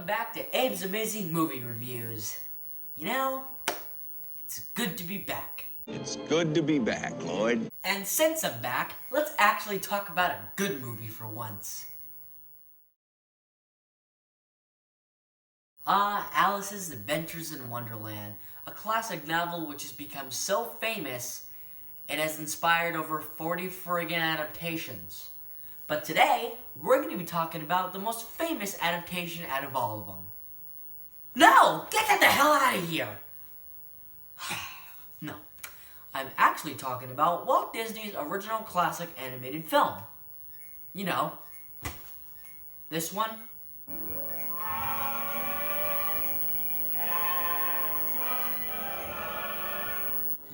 back to Abe's Amazing Movie Reviews. You know, it's good to be back. It's good to be back, Lloyd. And since I'm back, let's actually talk about a good movie for once. Alice's Adventures in Wonderland, a classic novel which has become so famous, it has inspired over 40 friggin' adaptations. But today, we're going to be talking about the most famous adaptation out of all of them. No! Get the hell out of here! No. I'm actually talking about Walt Disney's original classic animated film. You know, this one.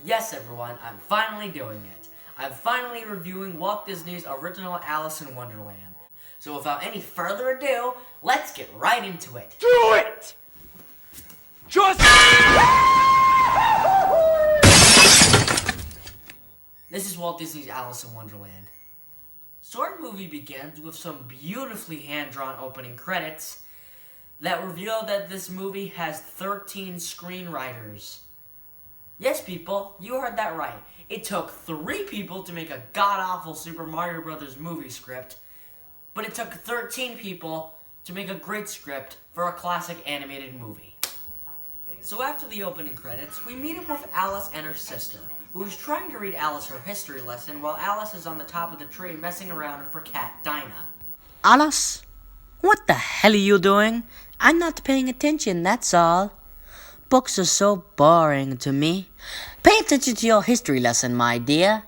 Yes, everyone, I'm finally doing it. I'm finally reviewing Walt Disney's original Alice in Wonderland. So without any further ado, let's get right into it. Do it! Just... This is Walt Disney's Alice in Wonderland. So our movie begins with some beautifully hand-drawn opening credits that reveal that this movie has 13 screenwriters. Yes, people, you heard that right. It took 3 people to make a god-awful Super Mario Bros. Movie script, but it took 13 people to make a great script for a classic animated movie. So after the opening credits, we meet up with Alice and her sister, who is trying to read Alice her history lesson while Alice is on the top of the tree messing around with her cat, Dinah. Alice? What the hell are you doing? I'm not paying attention, that's all. Books are so boring to me. Pay attention to your history lesson, my dear.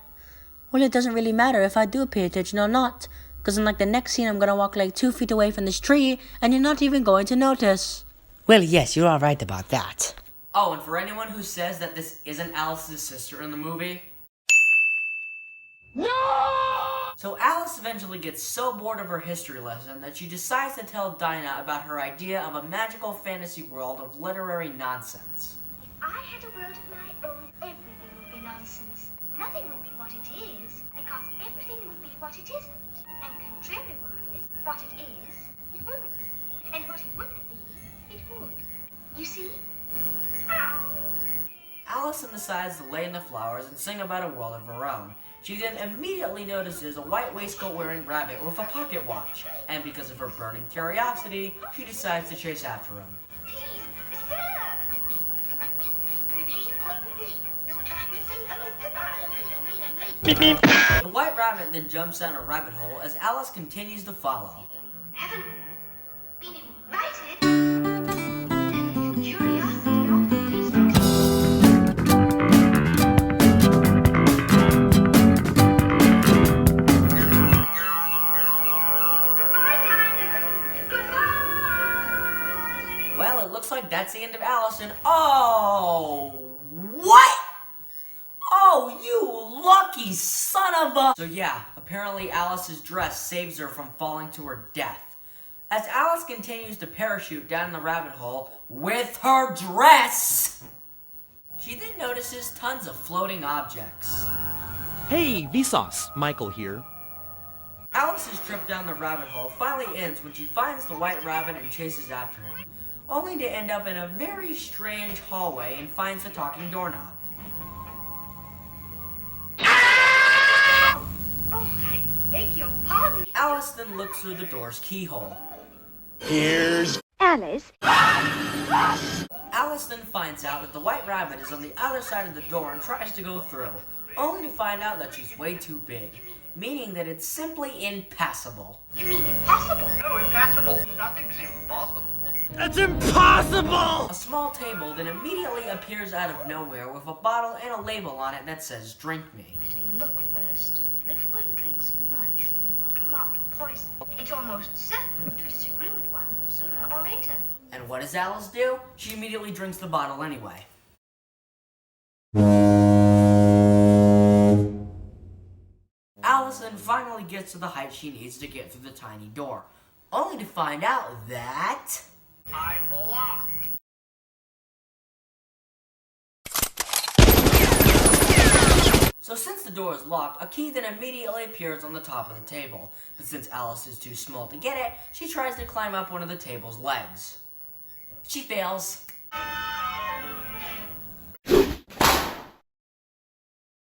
Well, it doesn't really matter if I do pay attention or not, because in like the next scene I'm gonna walk like 2 feet away from this tree, and you're not even going to notice. Well, yes, you are right about that. Oh, and for anyone who says that this isn't Alice's sister in the movie... No! So Alice eventually gets so bored of her history lesson that she decides to tell Dinah about her idea of a magical fantasy world of literary nonsense. If I had a world of my own, everything would be nonsense. Nothing would be what it is, because everything would be what it isn't. And contrariwise, what it is, it wouldn't be. And what it wouldn't be, it would. You see? Ow! Alice then decides to lay in the flowers and sing about a world of her own. She then immediately notices a white waistcoat-wearing rabbit with a pocket watch, and because of her burning curiosity, she decides to chase after him. Please, sir! You can't be saying hello goodbye. The white rabbit then jumps down a rabbit hole as Alice continues to follow. Haven't been invited? Curiosity often leads to... Well, it looks like that's the end of Alice and... Oh! What? Oh, you lucky son of a... So yeah, apparently Alice's dress saves her from falling to her death. As Alice continues to parachute down the rabbit hole with her dress, she then notices tons of floating objects. Hey, Vsauce, Michael here. Alice's trip down the rabbit hole finally ends when she finds the white rabbit and chases after him, only to end up in a very strange hallway and finds the talking doorknob. Oh, I beg your pardon. Alice then looks through the door's keyhole. Here's Alice? Alice then finds out that the white rabbit is on the other side of the door and tries to go through, only to find out that she's way too big, meaning that it's simply impassable. You mean impossible? No, impassable. Nothing's impossible. It's impossible! A small table then immediately appears out of nowhere with a bottle and a label on it that says, "Drink me." Better look first. For if one drinks much from a bottle marked poison, it's almost certain to disagree with one sooner or later. And what does Alice do? She immediately drinks the bottle anyway. Alice then finally gets to the height she needs to get through the tiny door, only to find out that... I'm locked. So since the door is locked, a key then immediately appears on the top of the table. But since Alice is too small to get it, she tries to climb up one of the table's legs. She fails.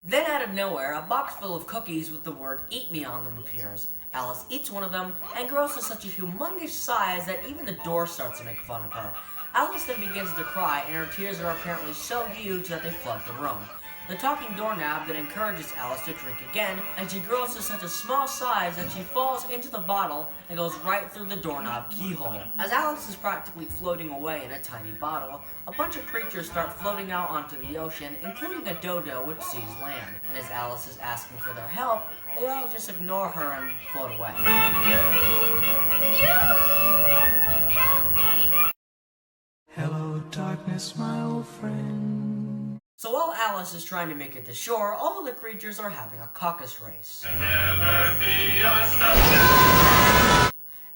Then out of nowhere, a box full of cookies with the word "Eat Me" on them appears. Alice eats one of them and grows to such a humongous size that even the door starts to make fun of her. Alice then begins to cry, and her tears are apparently so huge that they flood the room. The talking doorknob then encourages Alice to drink again, and she grows to such a small size that she falls into the bottle and goes right through the doorknob keyhole. As Alice is practically floating away in a tiny bottle, a bunch of creatures start floating out onto the ocean, including a dodo which sees land. And as Alice is asking for their help, they all just ignore her and float away. Help me! Hello, darkness, my old friend. So while Alice is trying to make it to shore, all the creatures are having a caucus race.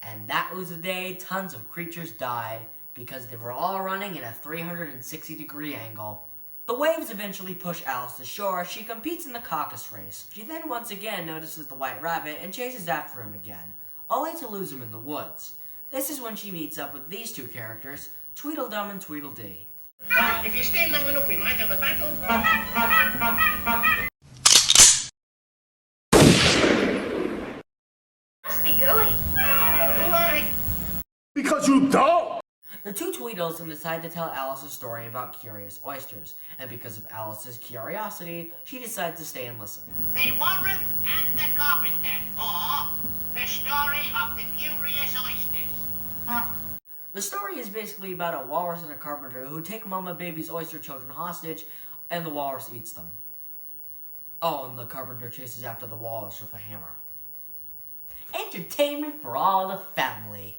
And that was the day tons of creatures died, because they were all running in a 360-degree angle. The waves eventually push Alice to shore as she competes in the caucus race. She then once again notices the White Rabbit and chases after him again, only to lose him in the woods. This is when she meets up with these two characters, Tweedledum and Tweedledee. If you stay long enough, we might have a battle. Must be going. Why? Because you don't! The two Tweedles then decide to tell Alice a story about curious oysters, and because of Alice's curiosity, she decides to stay and listen. The Walrus and the Carpenter, or the story of the curious oysters. The story is basically about a walrus and a carpenter who take Mama Baby's oyster children hostage, and the walrus eats them. Oh, and the carpenter chases after the walrus with a hammer. Entertainment for all the family.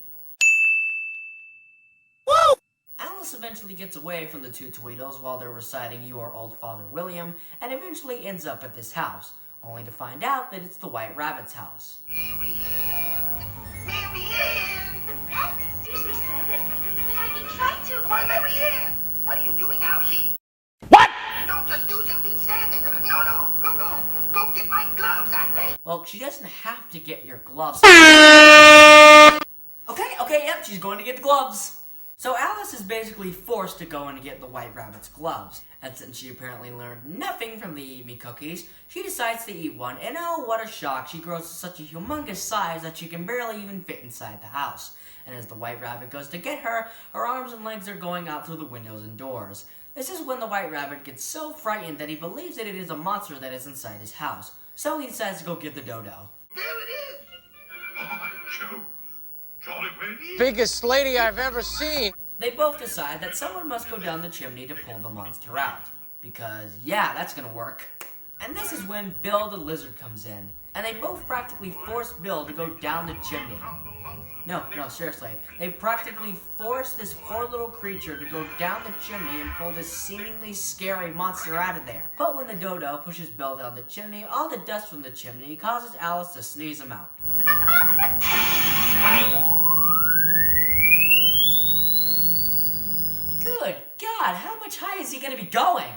Woo! Alice eventually gets away from the two Tweedles while they're reciting "You Are Old Father William," and eventually ends up at this house, only to find out that it's the White Rabbit's house. Marianne! Rabbit, excuse me, sir, but I've been trying to... Why, Marianne! What are you doing out here? What? Don't just do something standing. No, go get my gloves, I think. Well, she doesn't have to get your gloves. Okay, yep, she's going to get the gloves. So Alice is basically forced to go and get the White Rabbit's gloves. And since she apparently learned nothing from the Eat Me cookies, she decides to eat one, and oh, what a shock, she grows to such a humongous size that she can barely even fit inside the house. And as the White Rabbit goes to get her, her arms and legs are going out through the windows and doors. This is when the White Rabbit gets so frightened that he believes that it is a monster that is inside his house. So he decides to go get the dodo. There it is. By Jove. Jolly well. Biggest lady I've ever seen. They both decide that someone must go down the chimney to pull the monster out. Because, yeah, that's gonna work. And this is when Bill the Lizard comes in. And they both practically force Bill to go down the chimney. No, seriously. They practically force this poor little creature to go down the chimney and pull this seemingly scary monster out of there. But when the dodo pushes Bill down the chimney, all the dust from the chimney causes Alice to sneeze him out. Good God, how much higher is he gonna be going?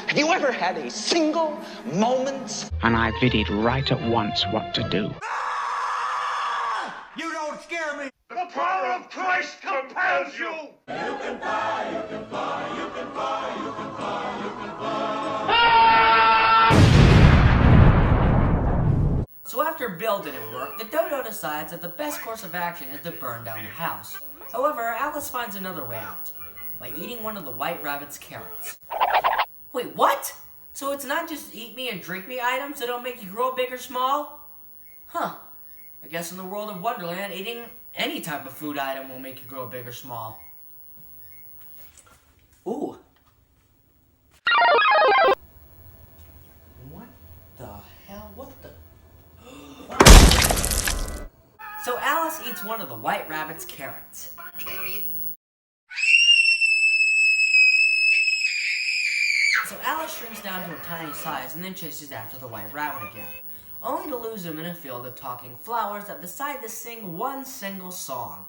Have you ever had a single moment? And I pitied right at once what to do. You don't scare me! The power of Christ compels you! So after Bill didn't work, the dodo decides that the best course of action is to burn down the house. However, Alice finds another way out, by eating one of the White Rabbit's carrots. Wait, what? So it's not just eat me and drink me items that don't make you grow big or small? Huh. I guess in the world of Wonderland, eating any type of food item will make you grow big or small. Ooh. What the hell? What the... So Alice eats one of the White Rabbit's carrots. So Alice shrinks down to a tiny size and then chases after the White Rabbit again, only to lose him in a field of talking flowers that decide to sing one single song.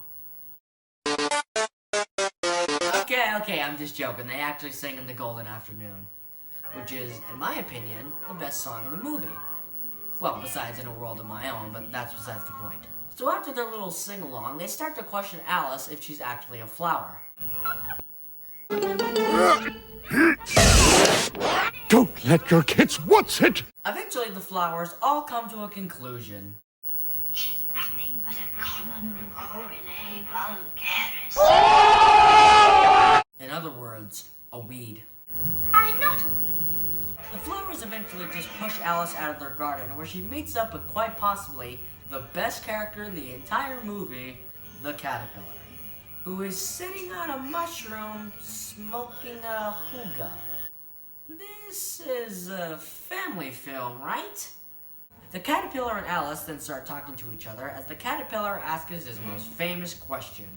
Okay, I'm just joking. They actually sing in the Golden Afternoon, which is, in my opinion, the best song in the movie. Well, besides in a world of my own, but that's besides the point. So after their little sing-along, they start to question Alice if she's actually a flower. Don't let your kids what's it? Eventually, the flowers all come to a conclusion. She's nothing but a common mobile vulgaris. In other words, a weed. I'm not a weed. The flowers eventually just push Alice out of their garden, where she meets up with quite possibly the best character in the entire movie, the caterpillar, who is sitting on a mushroom smoking a hookah. This is a family film, right? The caterpillar and Alice then start talking to each other as the caterpillar asks his most famous question.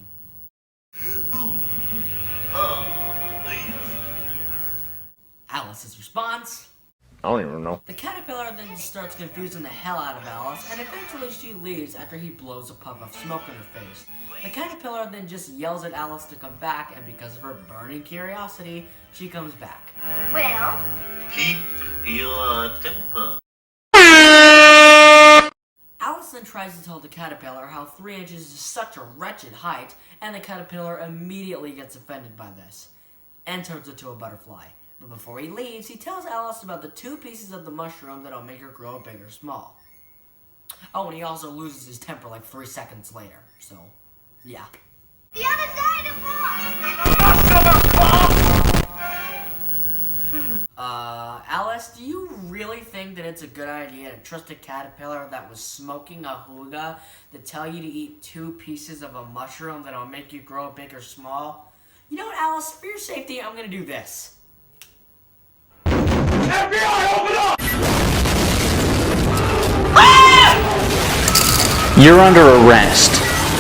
Alice's response? I don't even know. The caterpillar then starts confusing the hell out of Alice, and eventually she leaves after he blows a puff of smoke in her face. The caterpillar then just yells at Alice to come back, and because of her burning curiosity, she comes back. Well, Keep your temper. Alice then tries to tell the caterpillar how 3 inches is such a wretched height, and the caterpillar immediately gets offended by this, and turns into a butterfly. But before he leaves, he tells Alice about the 2 pieces of the mushroom that'll make her grow big or small. Oh, and he also loses his temper like 3 seconds later, so, yeah. the other side of Alice, do you really think that it's a good idea to trust a caterpillar that was smoking a hookah to tell you to eat 2 pieces of a mushroom that'll make you grow big or small? You know what, Alice? For your safety, I'm gonna do this. FBI, open up! You're under arrest,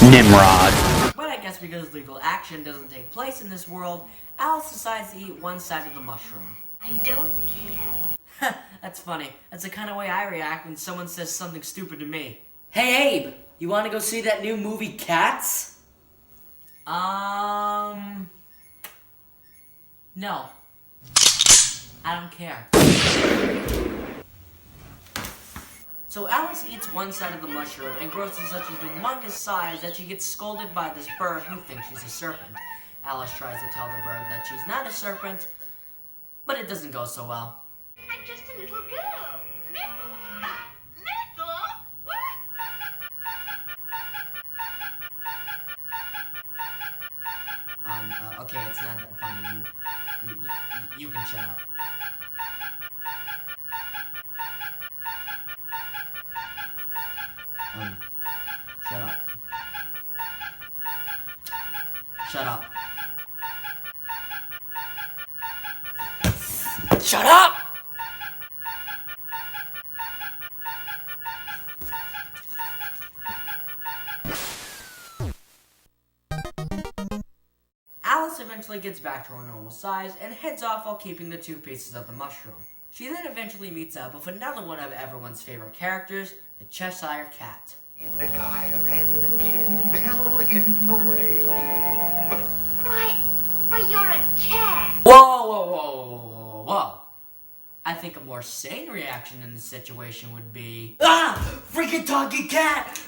Nimrod. But I guess because legal action doesn't take place in this world, Alice decides to eat one side of the mushroom. I don't care. That's funny. That's the kind of way I react when someone says something stupid to me. Hey, Abe, you want to go see that new movie, Cats? No. I don't care. So Alice eats one side of the mushroom and grows to such a humongous size that she gets scolded by this bird who thinks she's a serpent. Alice tries to tell the bird that she's not a serpent, but it doesn't go so well. I'm just a little girl. Little? Okay, it's not that funny. You can shut up. Shut up. Shut up. Shut up! Alice eventually gets back to her normal size and heads off while keeping the 2 pieces of the mushroom. She then eventually meets up with another one of everyone's favorite characters, the Cheshire Cat. The guy and the king bell in the way. Why, you're a cat. Whoa. I think a more sane reaction in this situation would be, freaking talking cat!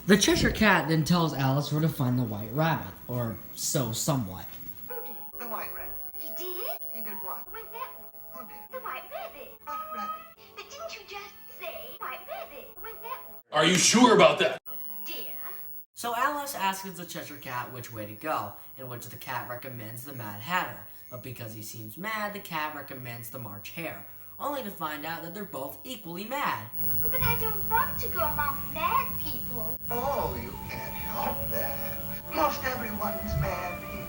The Cheshire Cat then tells Alice where to find the White Rabbit, or so somewhat. Who did? The white rabbit. He did? He did what? Where's that one? Who did? The white rabbit. What rabbit? But didn't you just say white rabbit? Where's that one? Are you sure about that? Oh, dear. So Alice asks the Cheshire Cat which way to go, in which the cat recommends the Mad Hatter. But because he seems mad, the cat recommends the March Hare, only to find out that they're both equally mad. But I don't want to go among mad people. Oh, you can't help that. Most everyone's mad here.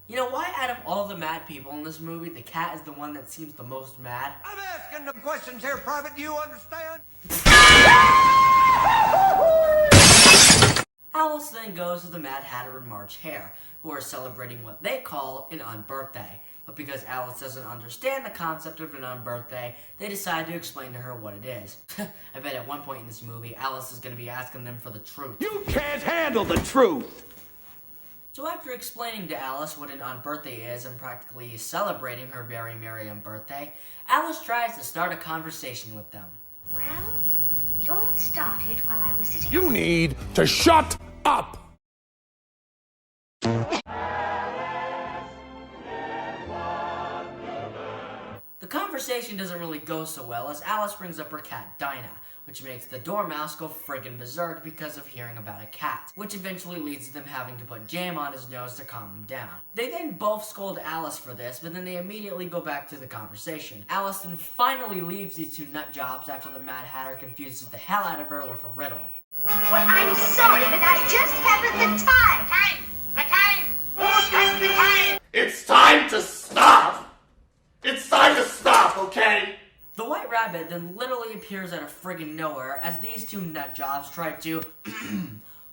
You know why out of all the mad people in this movie, the cat is the one that seems the most mad? I'm asking them questions here, Private. Do you understand? Alice then goes to the Mad Hatter and March Hare, who are celebrating what they call an unbirthday. But because Alice doesn't understand the concept of an unbirthday, they decide to explain to her what it is. I bet at one point in this movie, Alice is going to be asking them for the truth. You can't handle the truth. So after explaining to Alice what an unbirthday is and practically celebrating her very merry unbirthday, Alice tries to start a conversation with them. Well, it all started while I was sitting... You need to shut up! The conversation doesn't really go so well as Alice brings up her cat Dinah, which makes the dormouse go friggin' berserk because of hearing about a cat, which eventually leads to them having to put jam on his nose to calm him down. They then both scold Alice for this, but then they immediately go back to the conversation. Alice then finally leaves these two nut jobs after the Mad Hatter confuses the hell out of her with a riddle. Well, I'm sorry, but I just haven't the time. The time! Who's got the time? It's time to stop! It's time to stop, okay? The White Rabbit then literally appears out of friggin' nowhere as these two nut jobs try to,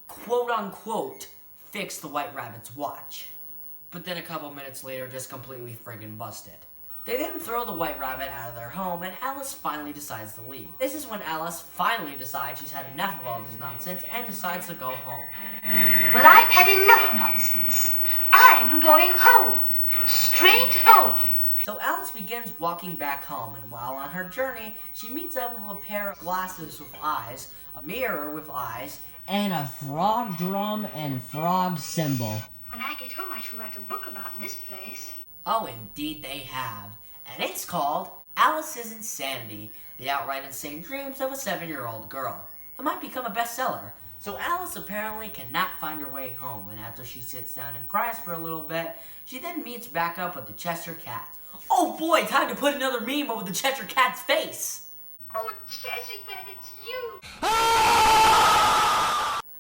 quote-unquote, fix the White Rabbit's watch. But then a couple minutes later just completely friggin' busted. They then throw the White Rabbit out of their home and Alice finally decides to leave. This is when Alice finally decides she's had enough of all this nonsense and decides to go home. Well, I've had enough nonsense. I'm going home. Straight home. So Alice begins walking back home, and while on her journey, she meets up with a pair of glasses with eyes, a mirror with eyes, And a frog drum and frog symbol. When I get home, I shall write a book about this place. Oh, indeed they have. And it's called Alice's Insanity, the outright insane dreams of a 7-year-old girl. It might become a bestseller. So Alice apparently cannot find her way home, and after she sits down and cries for a little bit, she then meets back up with the Cheshire Cat. Oh boy, time to put another meme over the Cheshire Cat's face! Oh, Cheshire Cat, it's you!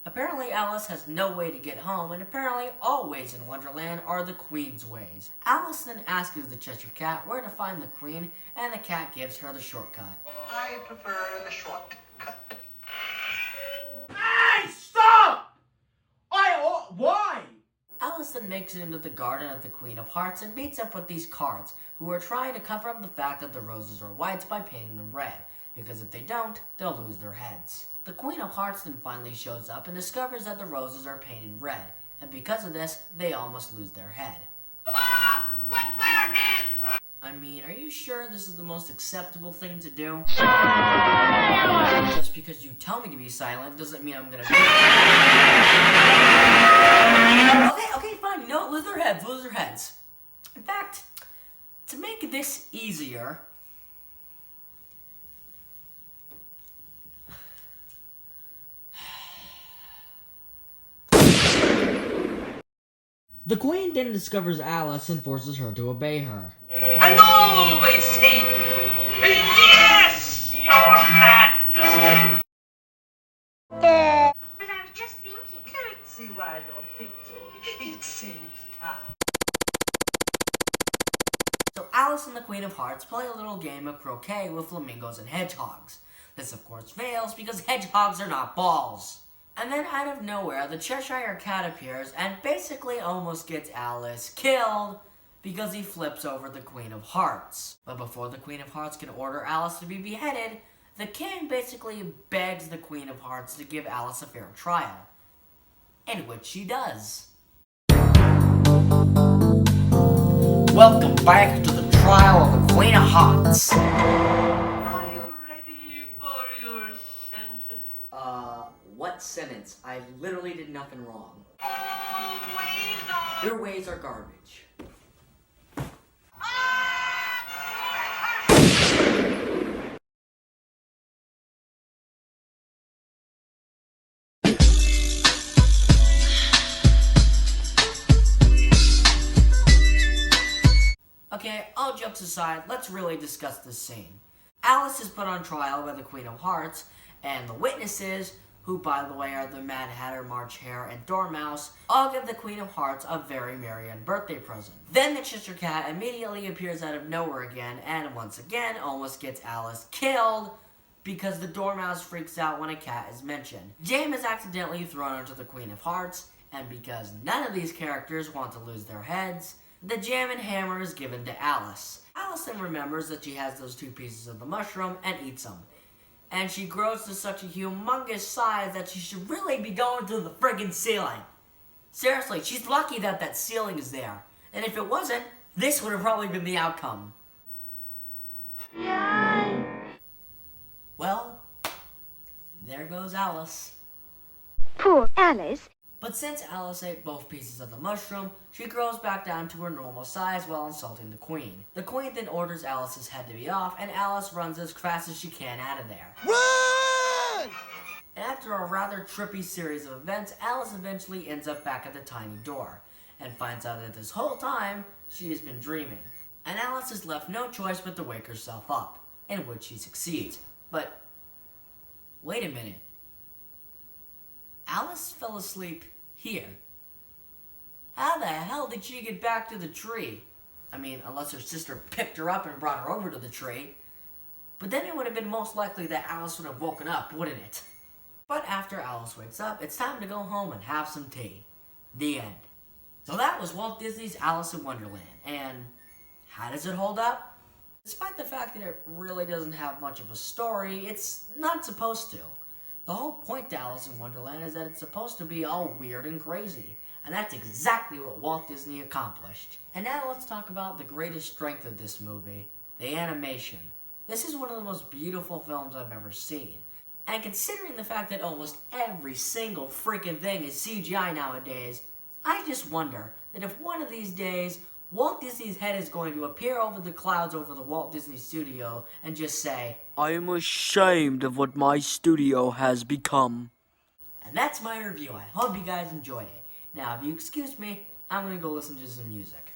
Apparently Alice has no way to get home, and apparently all ways in Wonderland are the Queen's ways. Alice then asks the Cheshire Cat where to find the Queen, and the cat gives her the shortcut. I prefer the shortcut. Hey, stop! Why? Alice then makes it into the garden of the Queen of Hearts and meets up with these cards, who are trying to cover up the fact that the roses are white by painting them red, because if they don't, they'll lose their heads. The Queen of Hearts then finally shows up and discovers that the roses are painted red, and because of this, they almost lose their head. Ah! With their heads! I mean, are you sure this is the most acceptable thing to do? Just because you tell me to be silent doesn't mean I'm gonna be. Okay, fine. No, lose their heads. In fact, to make this easier, the Queen then discovers Alice and forces her to obey her. And always say, yes, your majesty! But I was just thinking. Can't see why you're thinking. It saves time. So Alice and the Queen of Hearts play a little game of croquet with flamingos and hedgehogs. This of course fails because hedgehogs are not balls. And then out of nowhere, the Cheshire Cat appears and basically almost gets Alice killed because he flips over the Queen of Hearts. But before the Queen of Hearts can order Alice to be beheaded, the king basically begs the Queen of Hearts to give Alice a fair trial. In which she does. Welcome back to the trial of the Queen of Hearts. Are you ready for your sentence? What sentence? I literally did nothing wrong. Always on. Your ways are garbage. Okay, all jokes aside, let's really discuss this scene. Alice is put on trial by the Queen of Hearts, and the witnesses, who by the way are the Mad Hatter, March Hare, and Dormouse, all give the Queen of Hearts a very merry birthday present. Then the Cheshire Cat immediately appears out of nowhere again, and once again almost gets Alice killed, because the Dormouse freaks out when a cat is mentioned. Jam is accidentally thrown onto the Queen of Hearts, and because none of these characters want to lose their heads, the jam and hammer is given to Alice. Alice then remembers that she has those 2 pieces of the mushroom and eats them. And she grows to such a humongous size that she should really be going to the friggin' ceiling. Seriously, she's lucky that that ceiling is there. And if it wasn't, this would have probably been the outcome. Yay! Well, there goes Alice. Poor Alice. But since Alice ate both pieces of the mushroom, she grows back down to her normal size while insulting the Queen. The Queen then orders Alice's head to be off, and Alice runs as fast as she can out of there. Run! And after a rather trippy series of events, Alice eventually ends up back at the tiny door, and finds out that this whole time, she has been dreaming. And Alice is left no choice but to wake herself up, in which she succeeds. But, wait a minute. Alice fell asleep here. How the hell did she get back to the tree? I mean, unless her sister picked her up and brought her over to the tree. But then it would have been most likely that Alice would have woken up, wouldn't it? But after Alice wakes up, it's time to go home and have some tea. The end. So that was Walt Disney's Alice in Wonderland. And how does it hold up? Despite the fact that it really doesn't have much of a story, it's not supposed to. The whole point to Alice in Wonderland is that it's supposed to be all weird and crazy. And that's exactly what Walt Disney accomplished. And now let's talk about the greatest strength of this movie, the animation. This is one of the most beautiful films I've ever seen. And considering the fact that almost every single freaking thing is CGI nowadays, I just wonder that if one of these days, Walt Disney's head is going to appear over the clouds over the Walt Disney Studio and just say, I am ashamed of what my studio has become. And that's my review. I hope you guys enjoyed it. Now, if you excuse me, I'm going to go listen to some music.